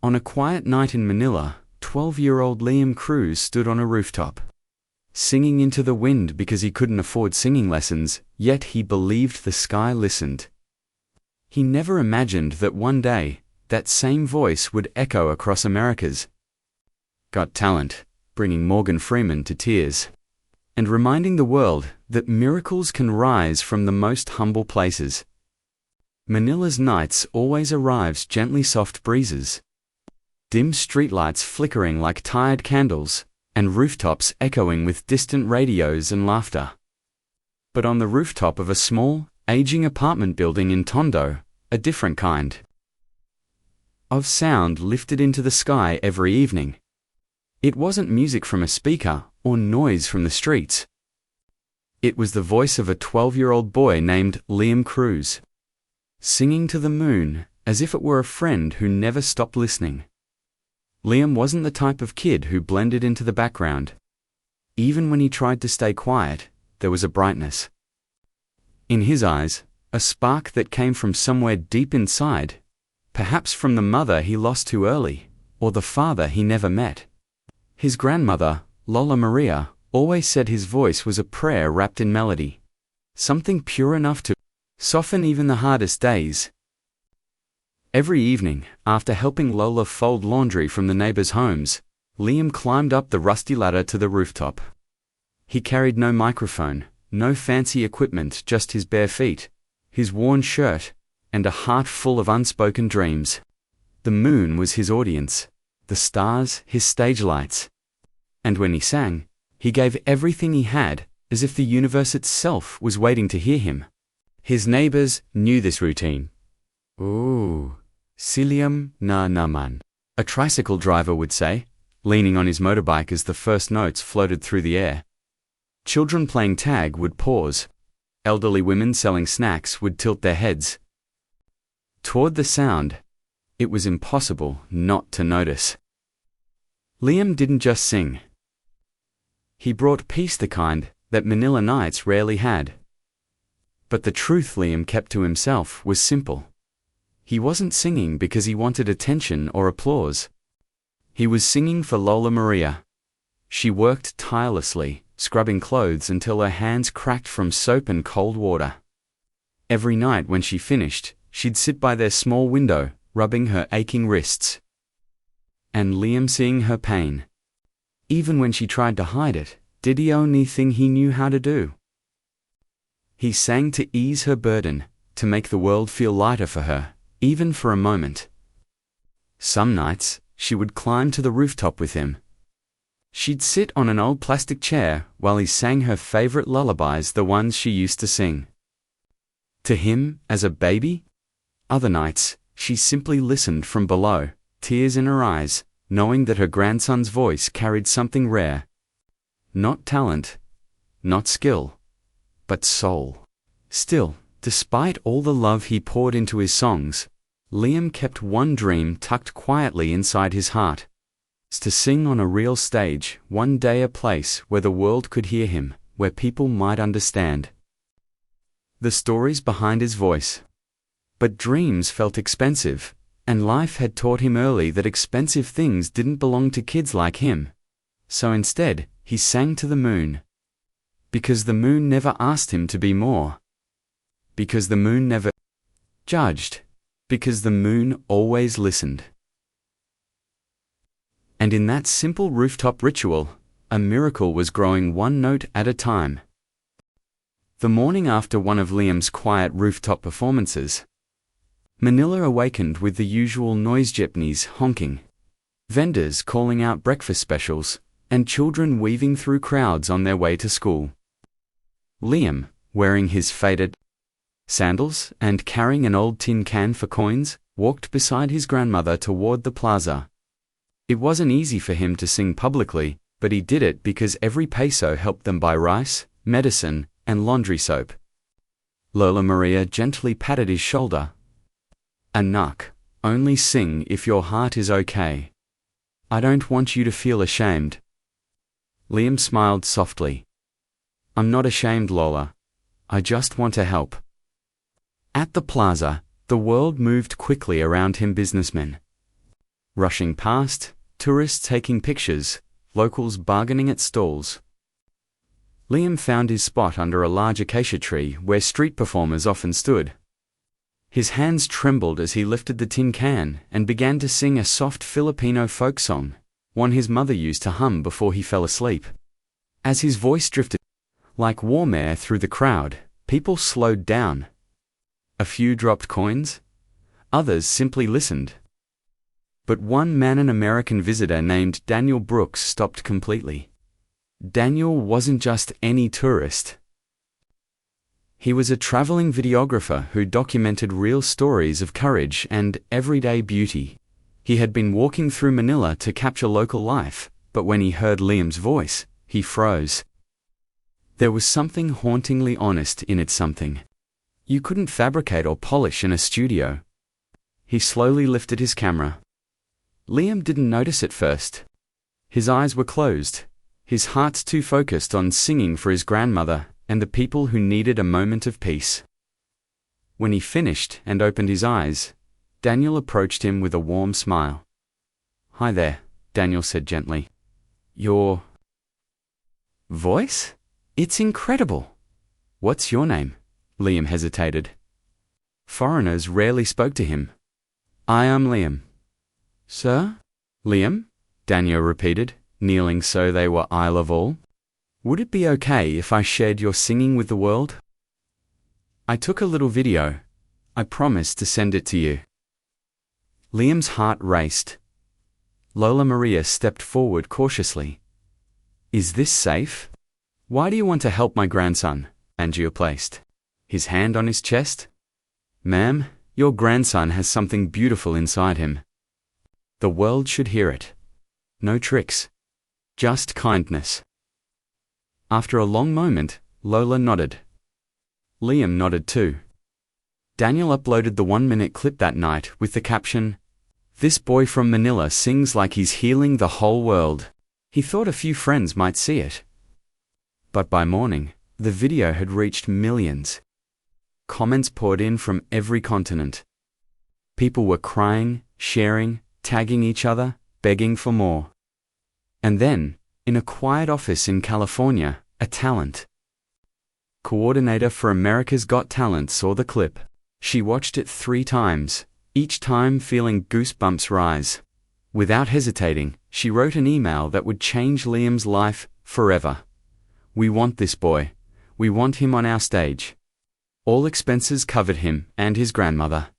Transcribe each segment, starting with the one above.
On a quiet night in Manila, 12-year-old Liam Cruz stood on a rooftop, singing into the wind because he couldn't afford singing lessons, yet he believed the sky listened. He never imagined that one day, that same voice would echo across America's Got Talent, bringing Morgan Freeman to tears, and reminding the world that miracles can rise from the most humble places. Manila's nights always arrives gently soft breezes, dim streetlights flickering like tired candles, and rooftops echoing with distant radios and laughter. But on the rooftop of a small, aging apartment building in Tondo, a different kind of sound lifted into the sky every evening. It wasn't music from a speaker or noise from the streets. It was the voice of a 12-year-old boy named Liam Cruz, singing to the moon as if it were a friend who never stopped listening. Liam wasn't the type of kid who blended into the background. Even when he tried to stay quiet, there was a brightness in his eyes, a spark that came from somewhere deep inside, perhaps from the mother he lost too early, or the father he never met. His grandmother, Lola Maria, always said his voice was a prayer wrapped in melody, something pure enough to soften even the hardest days. Every evening, after helping Lola fold laundry from the neighbors' homes, Liam climbed up the rusty ladder to the rooftop. He carried no microphone, no fancy equipment, just his bare feet, his worn shirt, and a heart full of unspoken dreams. The moon was his audience, the stars his stage lights. And when he sang, he gave everything he had, as if the universe itself was waiting to hear him. His neighbors knew this routine. Ooh, Siliam na naman, a tricycle driver would say, leaning on his motorbike as the first notes floated through the air. Children playing tag would pause. Elderly women selling snacks would tilt their heads toward the sound. It was impossible not to notice. Liam didn't just sing. He brought peace, the kind that Manila nights rarely had. But the truth Liam kept to himself was simple. He wasn't singing because he wanted attention or applause. He was singing for Lola Maria. She worked tirelessly, scrubbing clothes until her hands cracked from soap and cold water. Every night when she finished, she'd sit by their small window, rubbing her aching wrists. And Liam, seeing her pain, even when she tried to hide it, did the only thing he knew how to do. He sang to ease her burden, to make the world feel lighter for her, even for a moment. Some nights, she would climb to the rooftop with him. She'd sit on an old plastic chair while he sang her favorite lullabies, the ones she used to sing to him as a baby. Other nights, she simply listened from below, tears in her eyes, knowing that her grandson's voice carried something rare. Not talent, not skill, but soul. Still, despite all the love he poured into his songs, Liam kept one dream tucked quietly inside his heart: to sing on a real stage, one day, a place where the world could hear him, where people might understand the stories behind his voice. But dreams felt expensive, and life had taught him early that expensive things didn't belong to kids like him. So instead, he sang to the moon. Because the moon never asked him to be more. Because the moon never judged. Because the moon always listened. And in that simple rooftop ritual, a miracle was growing one note at a time. The morning after one of Liam's quiet rooftop performances, Manila awakened with the usual noise: jeepneys honking, vendors calling out breakfast specials, and children weaving through crowds on their way to school. Liam, wearing his faded sandals and carrying an old tin can for coins, walked beside his grandmother toward the plaza. It wasn't easy for him to sing publicly, but he did it because every peso helped them buy rice, medicine, and laundry soap. Lola Maria gently patted his shoulder. "Anak, only sing if your heart is okay. I don't want you to feel ashamed." Liam smiled softly. "I'm not ashamed, Lola. I just want to help." At the plaza, the world moved quickly around him: businessmen, Rushing past, tourists taking pictures, locals bargaining at stalls. Liam found his spot under a large acacia tree where street performers often stood. His hands trembled as he lifted the tin can and began to sing a soft Filipino folk song, one his mother used to hum before he fell asleep. As his voice drifted like warm air through the crowd, people slowed down. A few dropped coins. Others simply listened. But one man, an American visitor named Daniel Brooks, stopped completely. Daniel wasn't just any tourist. He was a traveling videographer who documented real stories of courage and everyday beauty. He had been walking through Manila to capture local life, but when he heard Liam's voice, he froze. There was something hauntingly honest in it, something you couldn't fabricate or polish in a studio. He slowly lifted his camera. Liam didn't notice at first. His eyes were closed, his heart too focused on singing for his grandmother and the people who needed a moment of peace. When he finished and opened his eyes, Daniel approached him with a warm smile. "Hi there," Daniel said gently. "Your voice? It's incredible. What's your name?" Liam hesitated. Foreigners rarely spoke to him. "I am Liam." "Sir? Liam?" Daniel repeated, kneeling so they were eye level. "Would it be okay if I shared your singing with the world? I took a little video. I promised to send it to you." Liam's heart raced. Lola Maria stepped forward cautiously. "Is this safe? Why do you want to help my grandson?" Angier placed his hand on his chest. "Ma'am, your grandson has something beautiful inside him. The world should hear it. No tricks. Just kindness." After a long moment, Lola nodded. Liam nodded too. Daniel uploaded the 1-minute clip that night with the caption, "This boy from Manila sings like he's healing the whole world." He thought a few friends might see it. But by morning, the video had reached millions. Comments poured in from every continent. People were crying, sharing, tagging each other, begging for more. And then, in a quiet office in California, a talent coordinator for America's Got Talent saw the clip. She watched it 3 times, each time feeling goosebumps rise. Without hesitating, she wrote an email that would change Liam's life forever. "We want this boy. We want him on our stage." All expenses covered him and his grandmother.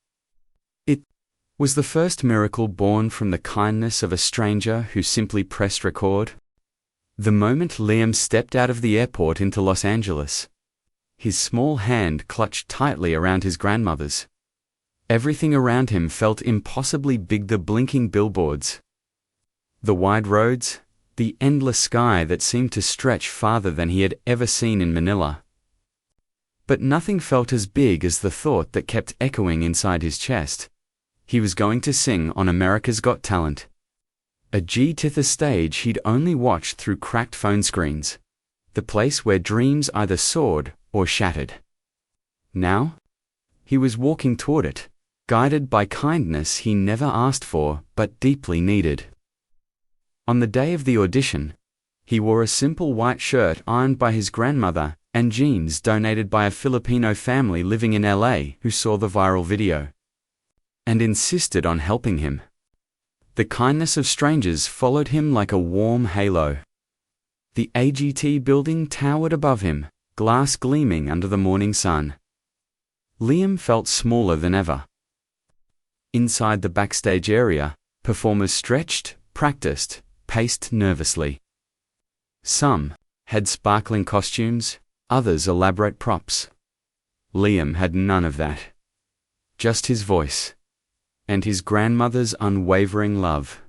It was the first miracle born from the kindness of a stranger who simply pressed record. The moment Liam stepped out of the airport into Los Angeles, his small hand clutched tightly around his grandmother's. Everything around him felt impossibly big: the blinking billboards, the wide roads, the endless sky that seemed to stretch farther than he had ever seen in Manila. But nothing felt as big as the thought that kept echoing inside his chest. He was going to sing on America's Got Talent. A G-Titha stage he'd only watched through cracked phone screens. The place where dreams either soared or shattered. Now, he was walking toward it, guided by kindness he never asked for but deeply needed. On the day of the audition, he wore a simple white shirt ironed by his grandmother and jeans donated by a Filipino family living in LA who saw the viral video and insisted on helping him. The kindness of strangers followed him like a warm halo. The AGT building towered above him, glass gleaming under the morning sun. Liam felt smaller than ever. Inside the backstage area, performers stretched, practiced, paced nervously. Some had sparkling costumes, others elaborate props. Liam had none of that. Just his voice and his grandmother's unwavering love.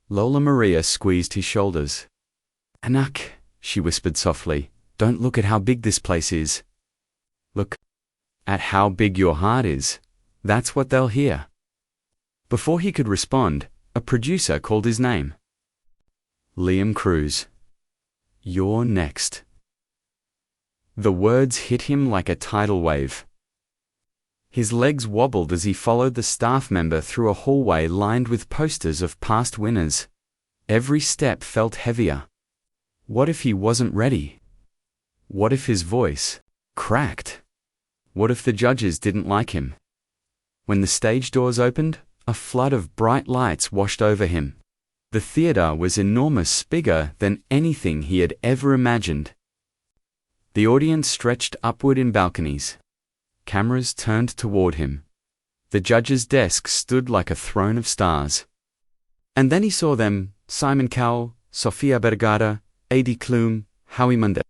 Lola Maria squeezed his shoulders. "Anak," she whispered softly, "don't look at how big this place is. Look at how big your heart is. That's what they'll hear." Before he could respond, a producer called his name. "Liam Cruz. You're next." The words hit him like a tidal wave. His legs wobbled as he followed the staff member through a hallway lined with posters of past winners. Every step felt heavier. What if he wasn't ready? What if his voice cracked? What if the judges didn't like him? When the stage doors opened, a flood of bright lights washed over him. The theater was enormous, bigger than anything he had ever imagined. The audience stretched upward in balconies. Cameras turned toward him. The judge's desk stood like a throne of stars. And then he saw them, Simon Cowell, Sofia Vergara, Heidi Klum, Howie Mandel,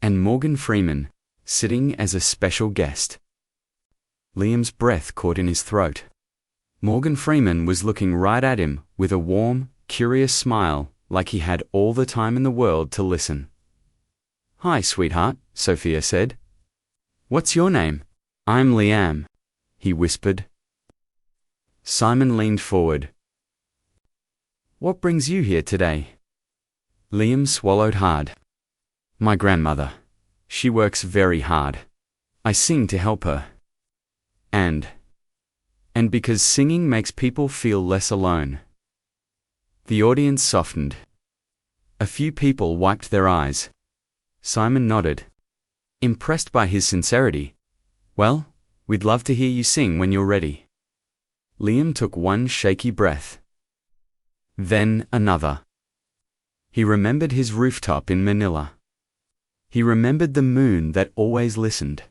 and Morgan Freeman, sitting as a special guest. Liam's breath caught in his throat. Morgan Freeman was looking right at him with a warm, curious smile, like he had all the time in the world to listen. "Hi, sweetheart," Sophia said. "What's your name?" "I'm Liam," he whispered. Simon leaned forward. "What brings you here today?" Liam swallowed hard. "My grandmother. She works very hard. I sing to help her. And because singing makes people feel less alone." The audience softened. A few people wiped their eyes. Simon nodded. Impressed by his sincerity. "Well, we'd love to hear you sing when you're ready." Liam took one shaky breath. Then another. He remembered his rooftop in Manila. He remembered the moon that always listened.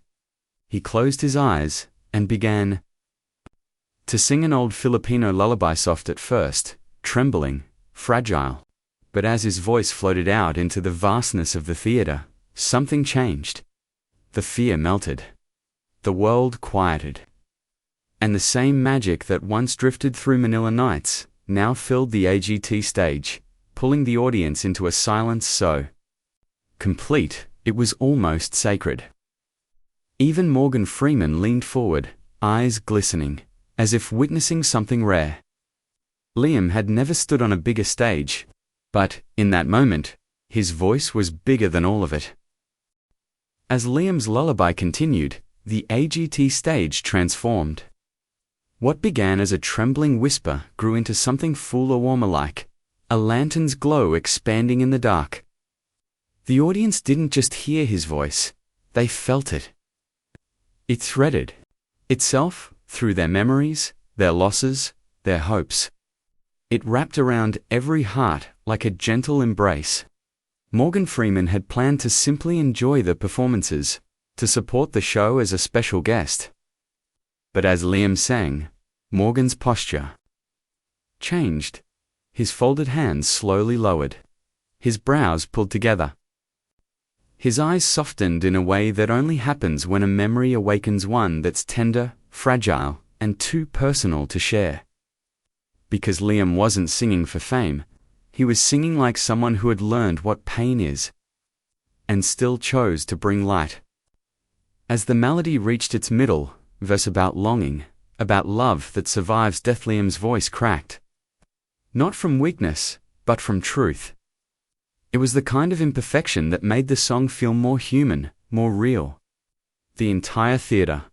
He closed his eyes and began to sing an old Filipino lullaby, soft at first, trembling, fragile. But as his voice floated out into the vastness of the theater, something changed. The fear melted. The world quieted. And the same magic that once drifted through Manila nights now filled the AGT stage, pulling the audience into a silence so complete, it was almost sacred. Even Morgan Freeman leaned forward, eyes glistening, as if witnessing something rare. Liam had never stood on a bigger stage, but, in that moment, his voice was bigger than all of it. As Liam's lullaby continued, the AGT stage transformed. What began as a trembling whisper grew into something fuller, warmer-like, a lantern's glow expanding in the dark. The audience didn't just hear his voice, they felt it. It threaded itself through their memories, their losses, their hopes. It wrapped around every heart like a gentle embrace. Morgan Freeman had planned to simply enjoy the performances, to support the show as a special guest. But as Liam sang, Morgan's posture changed. His folded hands slowly lowered. His brows pulled together. His eyes softened in a way that only happens when a memory awakens, one that's tender, fragile, and too personal to share. Because Liam wasn't singing for fame, he was singing like someone who had learned what pain is, and still chose to bring light. As the melody reached its middle verse about longing, about love that survives death, Liam's voice cracked. Not from weakness, but from truth. It was the kind of imperfection that made the song feel more human, more real. The entire theater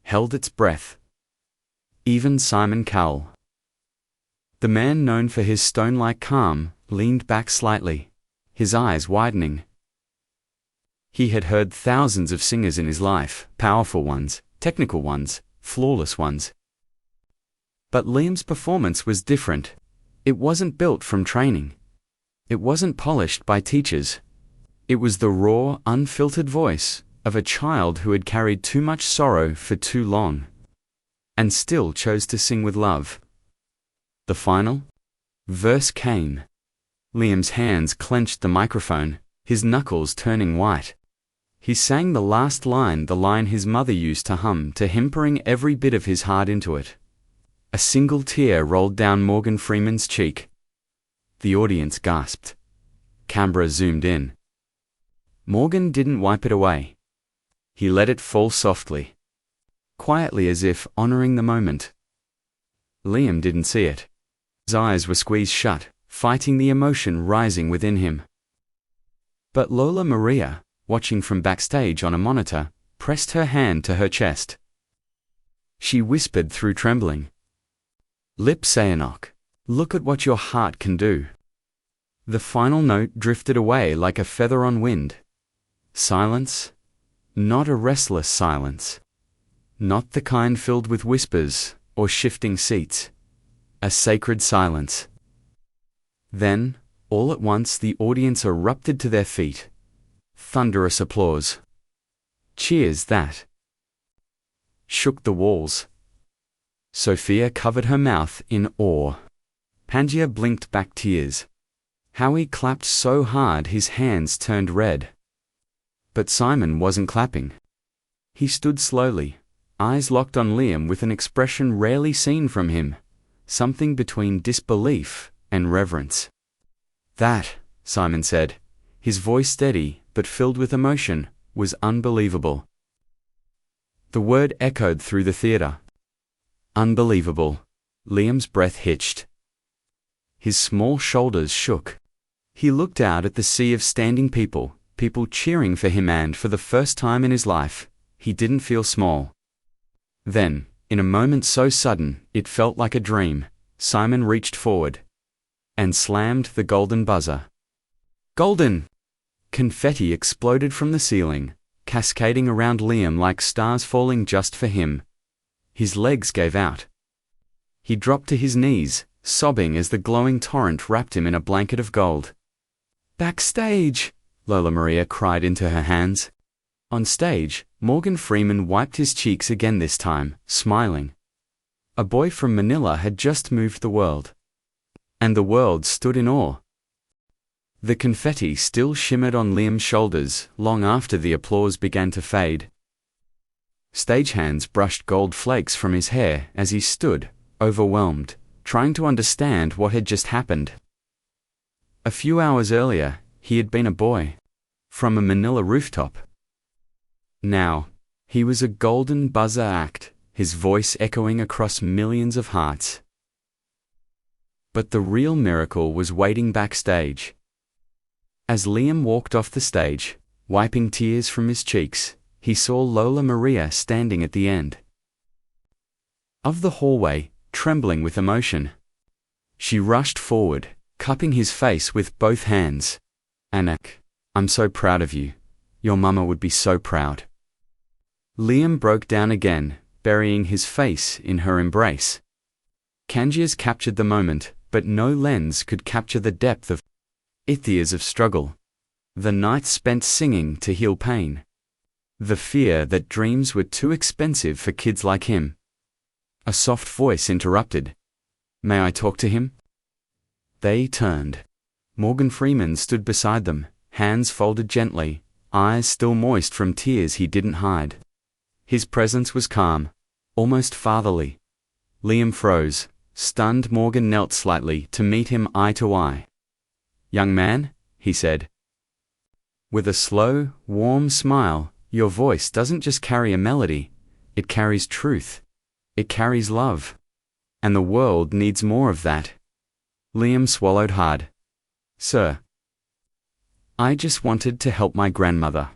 held its breath. Even Simon Cowell, the man known for his stone-like calm, leaned back slightly, his eyes widening. He had heard thousands of singers in his life, powerful ones, technical ones, flawless ones. But Liam's performance was different. It wasn't built from training. It wasn't polished by teachers. It was the raw, unfiltered voice of a child who had carried too much sorrow for too long, and still chose to sing with love. The final verse came. Liam's hands clenched the microphone, his knuckles turning white. He sang the last line, the line his mother used to hum to him, pouring every bit of his heart into it. A single tear rolled down Morgan Freeman's cheek. The audience gasped. Camera zoomed in. Morgan didn't wipe it away. He let it fall softly, quietly, as if honoring the moment. Liam didn't see it. His eyes were squeezed shut, fighting the emotion rising within him. But Lola Maria, watching from backstage on a monitor, pressed her hand to her chest, she whispered through trembling. Lip Sayanock, look at what your heart can do. The final note drifted away like a feather on wind. Silence. Not a restless silence. Not the kind filled with whispers or shifting seats. A sacred silence. Then, all at once the audience erupted to their feet. Thunderous applause. Cheers that shook the walls. Sophia covered her mouth in awe. Pangaea blinked back tears. Howie clapped so hard his hands turned red. But Simon wasn't clapping. He stood slowly, eyes locked on Liam with an expression rarely seen from him, something between disbelief and reverence. That, Simon said, his voice steady but filled with emotion, was unbelievable. The word echoed through the theater. Unbelievable. Liam's breath hitched. His small shoulders shook. He looked out at the sea of standing people cheering for him, and for the first time in his life, he didn't feel small. Then, in a moment so sudden, it felt like a dream, Simon reached forward and slammed the golden buzzer. Golden! Confetti exploded from the ceiling, cascading around Liam like stars falling just for him. His legs gave out. He dropped to his knees, sobbing as the glowing torrent wrapped him in a blanket of gold. Backstage! Lola Maria cried into her hands. On stage, Morgan Freeman wiped his cheeks again, this time, smiling. A boy from Manila had just moved the world. And the world stood in awe. The confetti still shimmered on Liam's shoulders long after the applause began to fade. Stagehands brushed gold flakes from his hair as he stood, overwhelmed, trying to understand what had just happened. A few hours earlier, he had been a boy. From a Manila rooftop. Now, he was a golden buzzer act, his voice echoing across millions of hearts. But the real miracle was waiting backstage. As Liam walked off the stage, wiping tears from his cheeks, he saw Lola Maria standing at the end of the hallway, trembling with emotion. She rushed forward, cupping his face with both hands. Anak, I'm so proud of you. Your mama would be so proud. Liam broke down again, burying his face in her embrace. Kanjias captured the moment, but no lens could capture the depth of years of struggle. The nights spent singing to heal pain. The fear that dreams were too expensive for kids like him. A soft voice interrupted. May I talk to him? They turned. Morgan Freeman stood beside them, hands folded gently, eyes still moist from tears he didn't hide. His presence was calm, almost fatherly. Liam froze, stunned. Morgan knelt slightly to meet him eye to eye. Young man, he said. With a slow, warm smile, your voice doesn't just carry a melody, it carries truth. It carries love. And the world needs more of that. Liam swallowed hard. Sir. I just wanted to help my grandmother.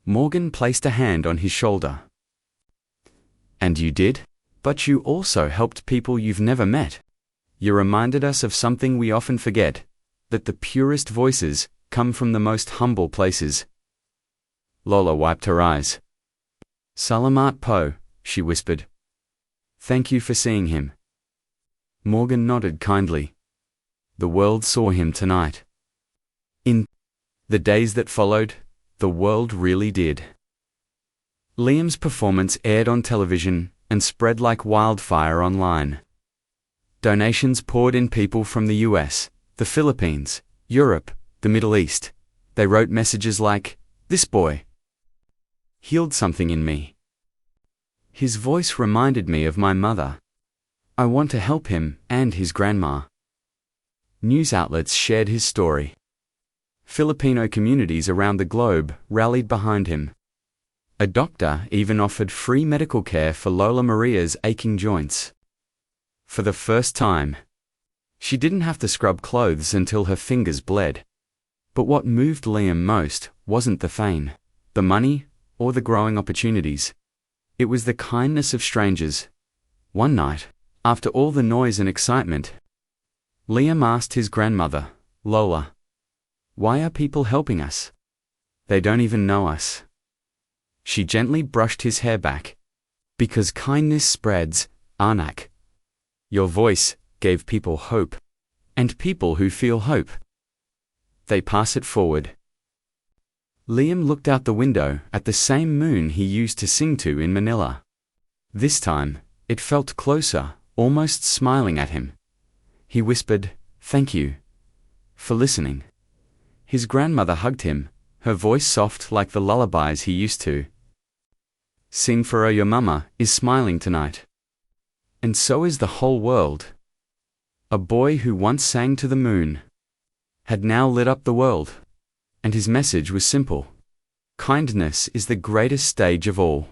Morgan placed a hand on his shoulder. And you did? But you also helped people you've never met. You reminded us of something we often forget, that the purest voices come from the most humble places. Lola wiped her eyes. Salamat po, she whispered. Thank you for seeing him. Morgan nodded kindly. The world saw him tonight. In the days that followed, the world really did. Liam's performance aired on television and spread like wildfire online. Donations poured in, people from the US, the Philippines, Europe, the Middle East. They wrote messages like, "This boy healed something in me. His voice reminded me of my mother. I want to help him and his grandma." News outlets shared his story. Filipino communities around the globe rallied behind him. A doctor even offered free medical care for Lola Maria's aching joints. For the first time, she didn't have to scrub clothes until her fingers bled. But what moved Liam most wasn't the fame, the money, or the growing opportunities. It was the kindness of strangers. One night, after all the noise and excitement, Liam asked his grandmother, Lola, "Why are people helping us? They don't even know us." She gently brushed his hair back. "Because kindness spreads, Anak. Your voice gave people hope. And people who feel hope, they pass it forward." Liam looked out the window at the same moon he used to sing to in Manila. This time, it felt closer, almost smiling at him. He whispered, "Thank you for listening." His grandmother hugged him, her voice soft like the lullabies he used to sing for. Your mama is smiling tonight. And so is the whole world. A boy who once sang to the moon had now lit up the world. And his message was simple. Kindness is the greatest stage of all.